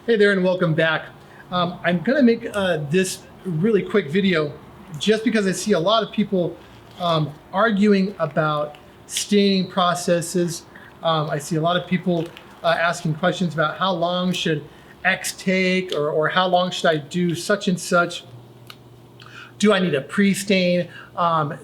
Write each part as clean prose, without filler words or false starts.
Hey there and welcome back. I'm going to make this really quick video just because I see a lot of people arguing about staining processes. I see a lot of people asking questions about how long should X take or how long should I do such and such. Do I need a pre-stain?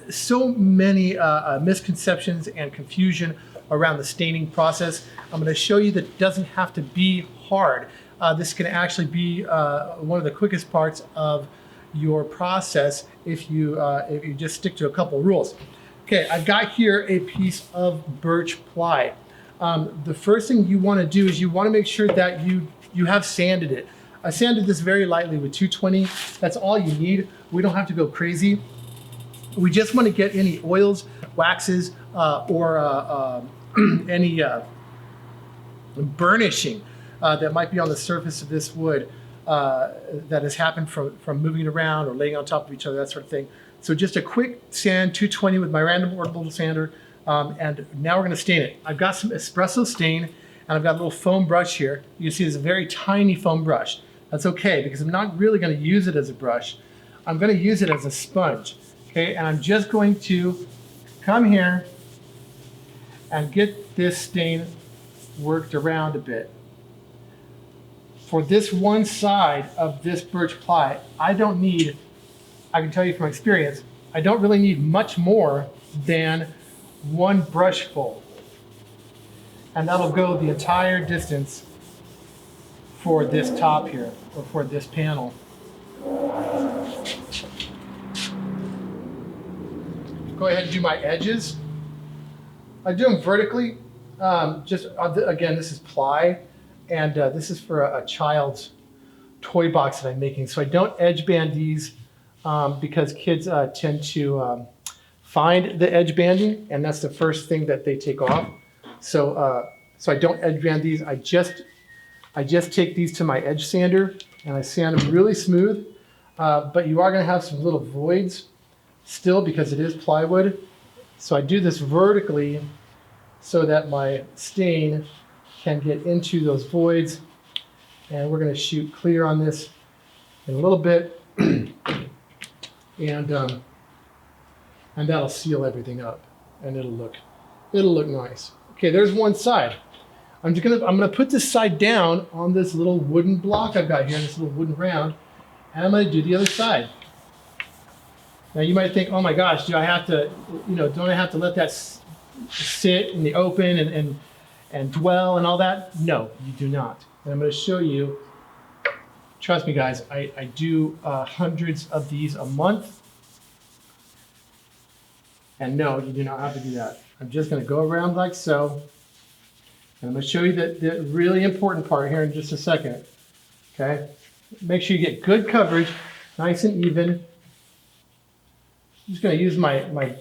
So many misconceptions and confusion around the staining process. I'm going to show you that it doesn't have to be hard. This can actually be one of the quickest parts of your process if you just stick to a couple rules. Okay, I've got here a piece of birch ply. The first thing you want to do is you want to make sure that you have sanded it. I sanded this very lightly with 220. That's all you need. We don't have to go crazy. We just want to get any oils, waxes, or any burnishing that might be on the surface of this wood that has happened from moving it around or laying on top of each other, that sort of thing. So just a quick sand, 220 with my random orbital sander, and now we're going to stain it. I've got some espresso stain, and I've got a little foam brush here. You can see it's a very tiny foam brush. That's okay, because I'm not really going to use it as a brush. I'm going to use it as a sponge, okay? And I'm just going to come here and get this stain worked around a bit. For this one side of this birch ply, I don't need, I can tell you from experience, I don't really need much more than one brush full. And that'll go the entire distance for this top here, or for this panel. Go ahead and do my edges. I do them vertically. Again, this is ply, and this is for a child's toy box that I'm making. So I don't edge band these because kids tend to find the edge banding, and that's the first thing that they take off. So I don't edge band these. I just take these to my edge sander and I sand them really smooth, but you are going to have some little voids still because it is plywood. So I do this vertically so that my stain can get into those voids, and we're going to shoot clear on this in a little bit, and that'll seal everything up, and it'll look nice. Okay, there's one side. I'm gonna put this side down on this little wooden block I've got here, this little wooden round, and I'm gonna do the other side. Now you might think, oh my gosh, do I have to, don't I have to let that sit in the open and dwell and all that? No, you do not. And I'm gonna show you, trust me guys, I do hundreds of these a month. And no, you do not have to do that. I'm just gonna go around like so. And I'm going to show you the really important part here in just a second. Okay? Make sure you get good coverage, nice and even. I'm just going to use my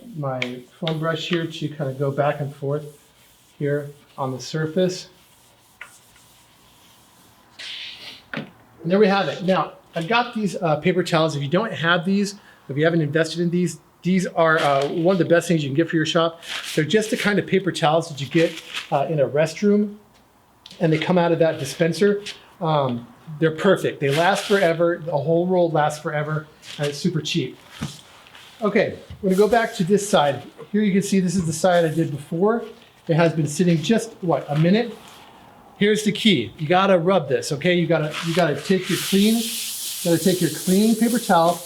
foam brush here to kind of go back and forth here on the surface. And there we have it. Now, I've got these paper towels. If you don't have these, if you haven't invested in these are one of the best things you can get for your shop. They're just the kind of paper towels that you get in a restroom, and they come out of that dispenser. They're perfect. They last forever. The whole roll lasts forever, and it's super cheap. Okay, we're gonna go back to this side. Here you can see this is the side I did before. It has been sitting just, a minute? Here's the key. You gotta rub this, okay? You gotta take your clean paper towel,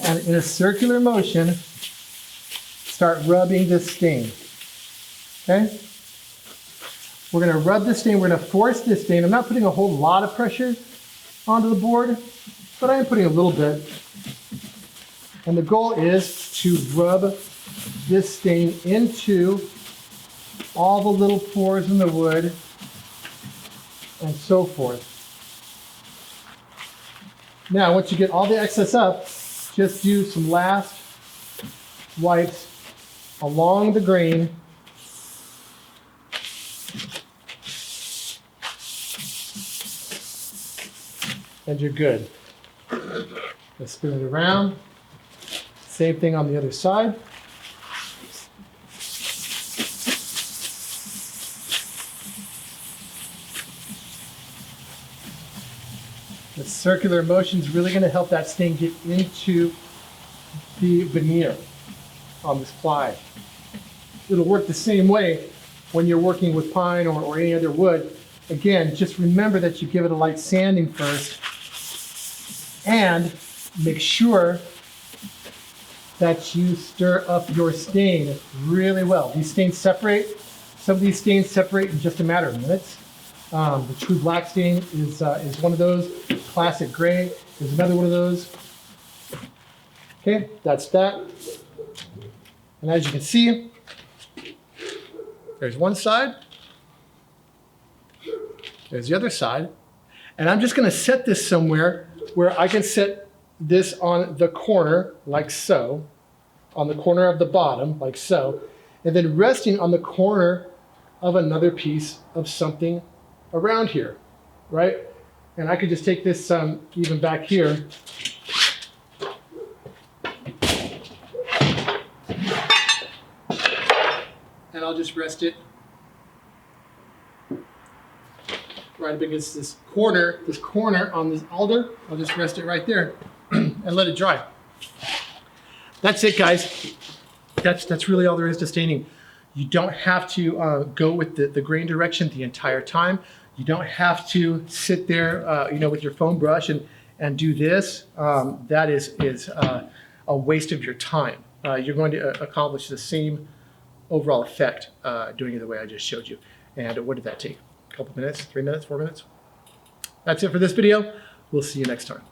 and in a circular motion, start rubbing this stain, okay? We're gonna rub this stain, we're gonna force this stain. I'm not putting a whole lot of pressure onto the board, but I am putting a little bit. And the goal is to rub this stain into all the little pores in the wood and so forth. Now, once you get all the excess up, just do some last wipes along the grain. And you're good. Let's spin it around. Same thing on the other side. The circular motion is really going to help that stain get into the veneer on this ply. It'll work the same way when you're working with pine or any other wood. Again, just remember that you give it a light sanding first and make sure that you stir up your stain really well. These stains separate. Some of these stains separate in just a matter of minutes. The true black stain is one of those. Classic gray is another one of those. Okay, that's that. And as you can see, there's one side. There's the other side. And I'm just going to set this somewhere where I can set this on the corner, like so, on the corner of the bottom, like so, and then resting on the corner of another piece of something around here, right? And I could just take this even back here. And I'll just rest it right up against this corner on this alder. I'll just rest it right there and let it dry. That's it, guys. That's really all there is to staining. You don't have to go with the grain direction the entire time. You don't have to sit there, with your foam brush and do this. That is a waste of your time. You're going to accomplish the same overall effect doing it the way I just showed you. And what did that take? A couple minutes, 3 minutes, 4 minutes? That's it for this video. We'll see you next time.